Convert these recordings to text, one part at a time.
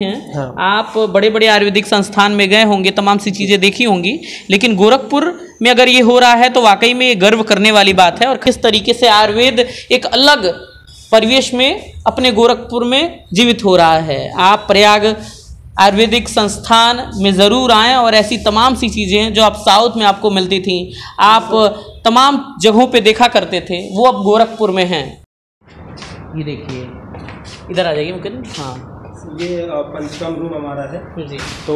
हैं। हाँ। आप बड़े बड़े आयुर्वेदिक संस्थान में गए होंगे, तमाम सी चीज़ें देखी होंगी, लेकिन गोरखपुर में अगर ये हो रहा है तो वाकई में ये गर्व करने वाली बात है। और किस तरीके से आयुर्वेद एक अलग परिवेश में अपने गोरखपुर में जीवित हो रहा है। आप प्रयाग आयुर्वेदिक संस्थान में ज़रूर आएँ और ऐसी तमाम सी चीज़ें जो आप साउथ में आपको मिलती थी, आप तमाम जगहों पे देखा करते थे, वो अब गोरखपुर में हैं। ये देखिए, इधर आ जाइए मुमकिन। हाँ, ये पंचकर्म रूम हमारा है जी। तो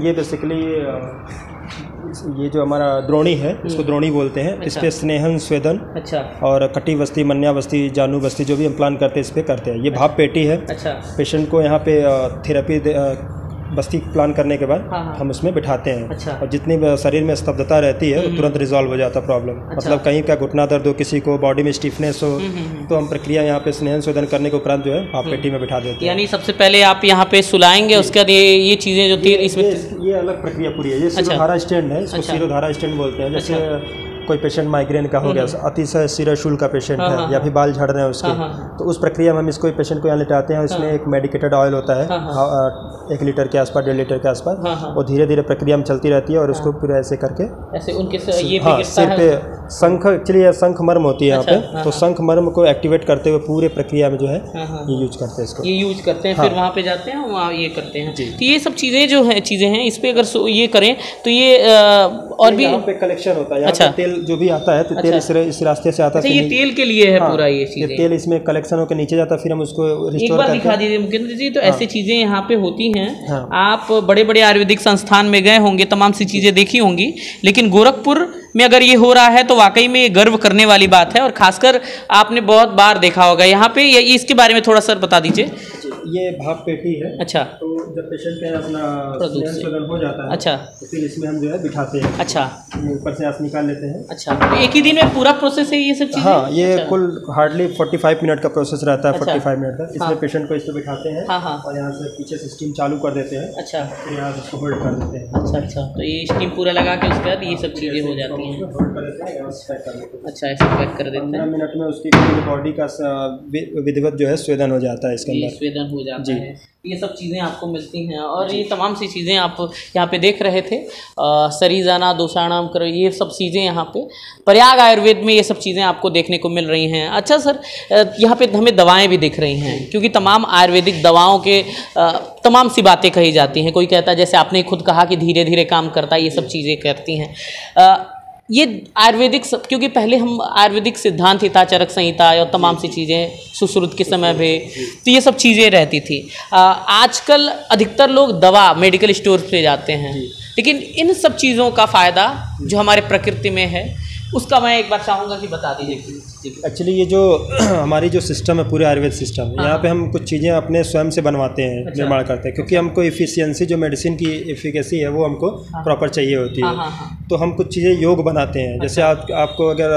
ये बेसिकली ये जो हमारा द्रोणी है, इसको द्रोणी बोलते हैं। अच्छा। इस पे स्नेहन, स्वेदन अच्छा और कटी बस्ती, मन्या बस्ती, जानू बस्ती जो भी हम प्लान करते हैं इस पे करते हैं। ये भाप पेटी है। अच्छा पेशेंट को यहाँ पे थेरेपी बस्ती प्लान करने के बाद हाँ। हम उसमें बिठाते हैं। अच्छा। और जितनी भी शरीर में स्तब्धता रहती है वो तुरंत रिजॉल्व हो जाता है प्रॉब्लम। अच्छा। मतलब कहीं का घुटना दर्द हो, किसी को बॉडी में स्टिफनेस हो, तो हम प्रक्रिया यहाँ पे स्नेहन शोधन करने के उपरांत जो है भाप पेटी में बिठा देते हैं। यानी सबसे पहले आप यहाँ पे सुलाएंगे, उसके बाद ये चीज़ें जो तेल इसमें ये अलग प्रक्रिया पूरी है। ये शिरोधारा स्टैंड है, इसको शिरोधारा स्टैंड बोलते हैं। जैसे कोई पेशेंट माइग्रेन का हो गया, अतिशय सिरशूल का पेशेंट है, या फिर बाल झड़ रहे हैं उसके, तो उस प्रक्रिया में हम इसको पेशेंट को यहाँ लिटाते हैं। इसमें एक मेडिकेटेड ऑयल होता है 1 लीटर के आसपास, 1.5 लीटर के आसपास। वो धीरे धीरे प्रक्रिया में चलती रहती है और उसको फिर ऐसे करके ऐसे उनके ये हाँ सिर पे शंख, एक्चुअली शंख मर्म होती है यहाँ पे, तो शंख मर्म को एक्टिवेट करते हुए पूरे प्रक्रिया में जो है ये यूज करते हैं इसको। ये यूज करते हैं, फिर वहाँ पे जाते हैं, वहाँ ये करते हैं। तो ये सब चीज़ें जो है चीज़ें हैं, इस पे अगर ये करें तो ये और भी यहाँ पे कलेक्शन होता है। यहाँ पे तेल जो भी आता है तो तेल इस रास्ते से आता है। ये तेल के लिए है पूरा ये चीज़ें। तेल इसमें कलेक्शन होकर नीचे जाता है, फिर हम उसको एक बार दिखा दीजिए मुकेंद्र जी। तो ऐसी चीज़ें यहाँ पे होती हैं। आप बड़े बड़े आयुर्वेदिक संस्थान में गए होंगे, तमाम सी चीज़ें देखी होंगी, लेकिन गोरखपुर में अगर ये हो रहा है तो वाकई में ये गर्व करने वाली बात है। और खासकर आपने बहुत बार देखा होगा यहाँ पे, ये इसके बारे में थोड़ा सर बता दीजिए। ये भाप पेटी है। अच्छा। तो जब पेशेंट का अपना शोधन हो जाता है, अच्छा, तो फिर इसमें हम जो है बिठाते हैं। अच्छा। ऊपर से आप निकाल लेते हैं। अच्छा, तो एक ही दिन में पूरा प्रोसेस है ये सब चीज़ें? हाँ, ये कुल हार्डली 45 मिनट का प्रोसेस रहता है। 45 मिनट का इसमें पेशेंट को इस पर बिठाते हैं और यहाँ से पीछे से स्टीम चालू कर देते हैं। अच्छा। फिर यहाँ से इसको होल्ड कर देते हैं। अच्छा अच्छा, तो ये स्टीम पूरा लगा के उसके बाद ये सब चीज़ें हो जाती हैं। अच्छा, ऐसे पैक कर देते हैं। 15 मिनट में उसकी पूरी बॉडी का विधिवत जो है स्वेदन हो जाता है इसके अंदर। स्वेदन हो जाता है, ये सब चीज़ें आपको मिलती हैं। और ये तमाम सी चीज़ें आप यहाँ पे देख रहे थे, सरीजाना, दोषाणाम कर, ये सब चीज़ें यहाँ पे प्रयाग आयुर्वेद में ये सब चीज़ें आपको देखने को मिल रही हैं। अच्छा सर, यहाँ पे हमें दवाएं भी दिख रही हैं, क्योंकि तमाम आयुर्वेदिक दवाओं के तमाम सी बातें कही जाती हैं। कोई कहता है, जैसे आपने खुद कहा कि धीरे धीरे काम करता है, ये सब चीज़ें करती हैं। ये आयुर्वेदिक क्योंकि पहले हम आयुर्वेदिक सिद्धांत हिताचरक संहिता और तमाम सी चीज़ें सुश्रुत के समय में, तो ये सब चीज़ें रहती थी। आजकल अधिकतर लोग दवा मेडिकल स्टोर पे जाते हैं, लेकिन इन सब चीज़ों का फ़ायदा जो हमारे प्रकृति में है उसका मैं एक बार चाहूँगा कि बता दीजिए। एक्चुअली ये जो हमारी जो सिस्टम है, पूरे आयुर्वेद सिस्टम, यहाँ पे हम कुछ चीज़ें अपने स्वयं से बनवाते हैं, निर्माण करते हैं, क्योंकि हमको इफिशियंसी जो मेडिसिन की एफिकेसी है वो हमको प्रॉपर चाहिए होती है। तो हम कुछ चीज़ें योग बनाते हैं। जैसे आपको अगर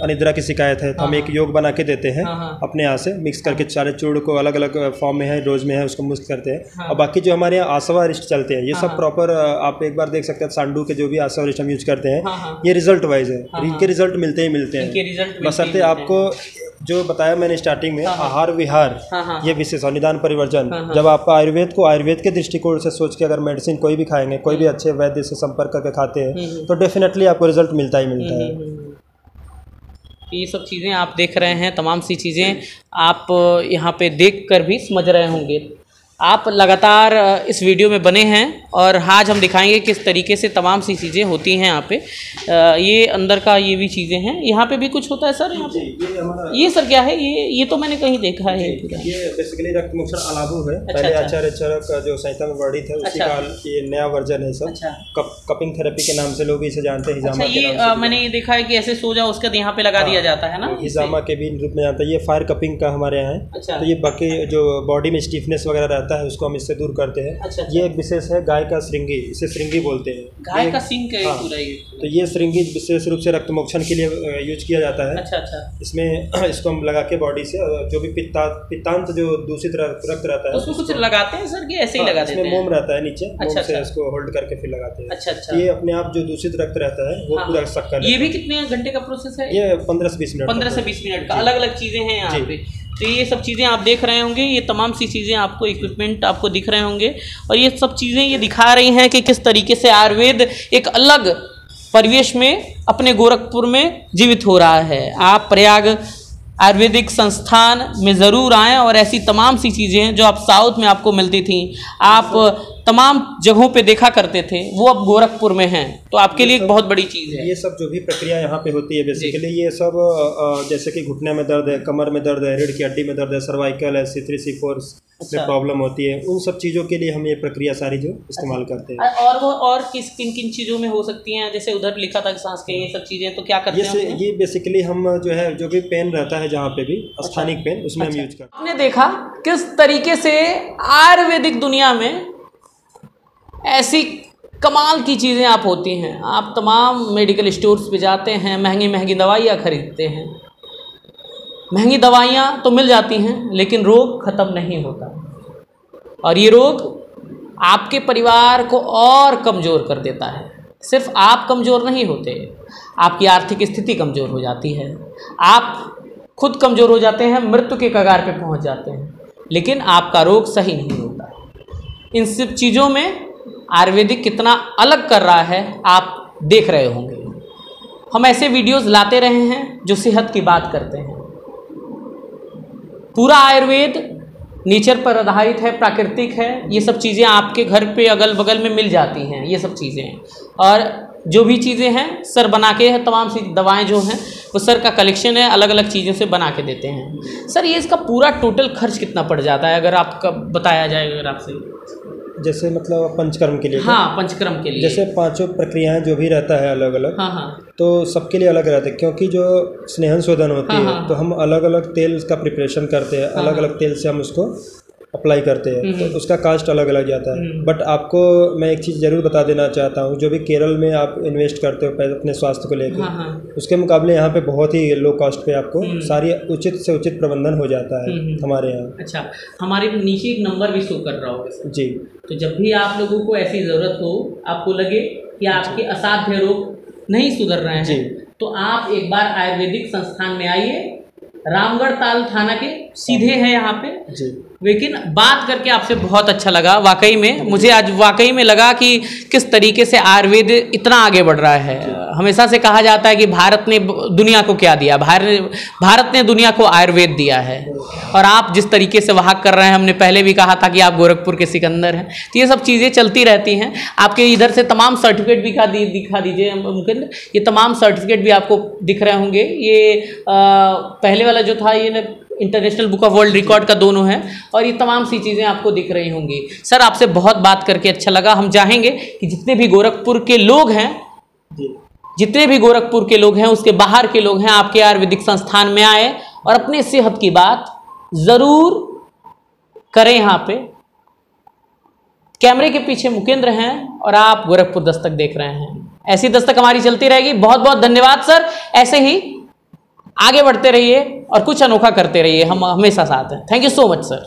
अनिद्रा की शिकायत है तो हम एक योग बना के देते हैं अपने यहाँ से, मिक्स करके सारे चूर्ण को अलग अलग फॉर्म में है, डोज में है, उसको मिक्स करते हैं। और बाकी जो हमारे यहाँ आसवा अरिष्ट चलते हैं, ये सब प्रॉपर आप एक बार देख सकते हैं। सांडू के जो भी आसवा अरिष्ट हम यूज करते हैं, ये रिजल्ट वाइज है, इनके रिजल्ट मिलते ही मिलते हैं। बशर्ते आपको जो बताया मैंने स्टार्टिंग में, आहार विहार, ये विशेष निदान परिवर्जन, जब आप आयुर्वेद को आयुर्वेद के दृष्टिकोण से सोच के अगर मेडिसिन कोई भी खाएंगे, कोई भी अच्छे वैद्य से संपर्क करके खाते हैं, तो डेफिनेटली आपको रिजल्ट मिलता ही मिलता है। ये सब चीज़ें आप देख रहे हैं, तमाम सी चीज़ें आप यहाँ पे देख कर भी समझ रहे होंगे। आप लगातार इस वीडियो में बने हैं और आज हम दिखाएंगे किस तरीके से तमाम सी चीज़ें होती हैं यहाँ पे। ये अंदर का ये भी चीज़ें हैं, यहाँ पे भी कुछ होता है सर यहाँ पे। ये सर क्या है? ये तो मैंने कहीं देखा है। ये बेसिकली रक्त मोक्षण अलाबू है। पहले आचार्य चरक का जो संहिता में वर्णित है उसी का ये नया वर्जन है सब। कपिंग थेरेपी के नाम से लोग इसे जानते हैं। हिजामा के नाम से मैंने ये देखा है कि ऐसे सो जाओ, उसके बाद यहाँ पे लगा दिया जाता है ना, हिजामा के भी रूप में जानता है। ये फायर कपिंग का हमारे यहाँ है। तो ये बाकी जो बॉडी में स्टिफनेस वगैरह है उसको हम इससे दूर करते हैं। अच्छा। ये एक विशेष है गाय का श्रृंगी, इसे श्रृंगी बोलते हैं। गाय का सिंग का पूरा ये। तो ये श्रृंगी विशेष रूप से रक्त मोक्षण के लिए यूज किया जाता है। अच्छा अच्छा। इसमें इसको हम लगा के बॉडी से जो भी पित्तांत जो दूषित रक्त रहता है उसको कुछ लगाते हैं सर कि ऐसे ही लगा देते हैं? इसमें मोम रहता है नीचे, मोम से इसको होल्ड करके फिर लगाते हैं। अच्छा अच्छा। ये अपने आप जो दूषित रक्त रहता है वो पूरा सक्का। ये भी कितने घंटे का प्रोसेस है? ये 15 से 20 मिनट। 15 से 20 मिनट का अलग अलग चीजें हैं यहाँ पे। तो ये सब चीज़ें आप देख रहे होंगे, ये तमाम सी चीज़ें आपको इक्विपमेंट आपको दिख रहे होंगे, और ये सब चीज़ें ये दिखा रही हैं कि किस तरीके से आयुर्वेद एक अलग परिवेश में अपने गोरखपुर में जीवित हो रहा है। आप प्रयाग आयुर्वेदिक संस्थान में ज़रूर आएँ, और ऐसी तमाम सी चीज़ें जो आप साउथ में आपको मिलती थी, आप तमाम जगहों पे देखा करते थे, वो अब गोरखपुर में हैं, तो आपके लिए एक बहुत बड़ी चीज़ है। ये सब जो भी प्रक्रिया यहाँ पे होती है बेसिकली, ये सब जैसे कि घुटने में दर्द है, कमर में दर्द है, रीढ़ की हड्डी में दर्द है, सर्वाइकल है, C3 C4 में प्रॉब्लम होती है, उन सब चीज़ों के लिए हम ये प्रक्रिया सारी जो इस्तेमाल करते हैं। और वो और किन किन चीज़ों में हो सकती हैं? जैसे उधर लिखा था सांस के ये सब चीज़ें, तो क्या करते हैं? ये बेसिकली हम जो है जो भी पेन रहता है जहाँ पे भी स्थानिक पेन, उसमें हम यूज करते हैं। आपने देखा किस तरीके से आयुर्वेदिक दुनिया में ऐसी कमाल की चीज़ें आप होती हैं। आप तमाम मेडिकल स्टोर्स पे जाते हैं, महंगी महंगी दवाइयाँ खरीदते हैं, महंगी दवाइयाँ तो मिल जाती हैं, लेकिन रोग ख़त्म नहीं होता, और ये रोग आपके परिवार को और कमज़ोर कर देता है। सिर्फ आप कमज़ोर नहीं होते, आपकी आर्थिक स्थिति कमज़ोर हो जाती है, आप खुद कमज़ोर हो जाते हैं, मृत्यु के कगार पे पहुंच जाते हैं, लेकिन आपका रोग सही नहीं होता। इन सब चीज़ों में आयुर्वेदिक कितना अलग कर रहा है आप देख रहे होंगे। हम ऐसे वीडियोस लाते रहे हैं जो सेहत की बात करते हैं। पूरा आयुर्वेद नेचर पर आधारित है, प्राकृतिक है। ये सब चीज़ें आपके घर पे अगल बगल में मिल जाती हैं, ये सब चीज़ें। और जो भी चीज़ें हैं सर बना के है, तमाम सी दवाएं जो हैं वो सर का कलेक्शन है, अलग अलग चीज़ों से बना के देते हैं। सर ये इसका पूरा टोटल खर्च कितना पड़ जाता है, अगर आपका बताया जाए अगर आपसे? जैसे मतलब पंचकर्म के लिए? हाँ, पंचकर्म के लिए। जैसे पांचों प्रक्रियाएं जो भी रहता है अलग अलग, हाँ हाँ, तो सबके लिए अलग रहता है, क्योंकि जो स्नेहन शोधन होती है तो हम अलग अलग तेल का प्रिपरेशन करते हैं, अलग अलग तेल से हम उसको अप्लाई करते हैं, तो उसका कास्ट अलग अलग जाता है। बट आपको मैं एक चीज़ ज़रूर बता देना चाहता हूँ, जो भी केरल में आप इन्वेस्ट करते हो अपने स्वास्थ्य को लेकर, उसके मुकाबले यहाँ पे बहुत ही लो कॉस्ट पे आपको सारी उचित से उचित प्रबंधन हो जाता है हमारे यहाँ। अच्छा, हमारे नीचे एक नंबर भी शो कर रहा होगा जी, तो जब भी आप लोगों को ऐसी ज़रूरत हो, आपको लगे कि आपके असाध्य रोग नहीं सुधर रहे हैं, तो आप एक बार आयुर्वेदिक संस्थान में आइए। रामगढ़ ताल थाना के सीधे है यहाँ पे जी। लेकिन बात करके आपसे बहुत अच्छा लगा, वाकई में मुझे आज वाकई में लगा कि किस तरीके से आयुर्वेद इतना आगे बढ़ रहा है। हमेशा से कहा जाता है कि भारत ने दुनिया को क्या दिया, भारत ने दुनिया को आयुर्वेद दिया है, और आप जिस तरीके से वहाँ कर रहे हैं, हमने पहले भी कहा था कि आप गोरखपुर के सिकंदर हैं, तो ये सब चीज़ें चलती रहती हैं। आपके इधर से तमाम सर्टिफिकेट भी दिखा दीजिए मुमकिन, ये तमाम सर्टिफिकेट भी आपको दिख रहे होंगे। ये पहले वाला जो था ये international book of world record का दोनों है, और ये तमाम सी चीज़ें आपको दिख रही होंगी। सर आपसे बहुत बात करके अच्छा लगा। हम चाहेंगे कि जितने भी गोरखपुर के लोग हैं, जितने भी गोरखपुर के लोग हैं, उसके बाहर के लोग हैं, आपके आयुर्वेदिक संस्थान में आए और अपने सेहत की बात ज़रूर करें। यहाँ पे कैमरे के पीछे मुकेंद्र हैं और आप गोरखपुर दस्तक देख रहे हैं। ऐसी दस्तक हमारी चलती रहेगी। बहुत बहुत धन्यवाद सर, ऐसे ही आगे बढ़ते रहिए और कुछ अनोखा करते रहिए, हम हमेशा साथ हैं। Thank you so much sir.